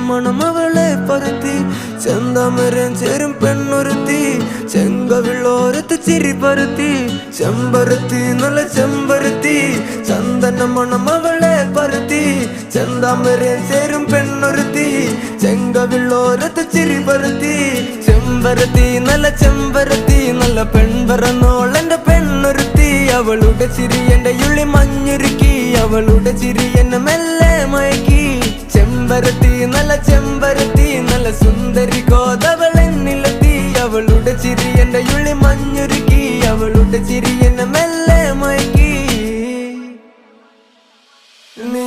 മണം അവളെ പരത്തി ചെന്താമരൻ ചേരും പെണ്ണൊരുത്തി ചെങ്കവിള്ളോരത്ത് ചിരി പരത്തി ചെമ്പരത്തി നല്ല ചെമ്പരത്തി ചന്ദന മണം അവളെ പരത്തി ചെന്താമരൻ ചേരും പെണ്ണൊരുത്തി ചെങ്കവിള്ളോരത്ത് ചിരി പരത്തി ചെമ്പരത്തി നല്ല പെൺപറന്നോൾ എന്റെ പെണ്ണൊരുത്തി അവളുടെ ചിരി എന്റെ ഉള്ളി മഞ്ഞുരുക്കി അവളുടെ ചിരി എന്നെ മെല്ലെ മയക്കി ചെമ്പരത്തി നല്ല സുന്ദരി കോതവളെന്നിലെത്തി അവളുടെ ചിരി എന്റെ ഉള്ളി മഞ്ഞുരുക്കി അവളുടെ ചിരി എന്നെ മെല്ലെ മയക്കി നീ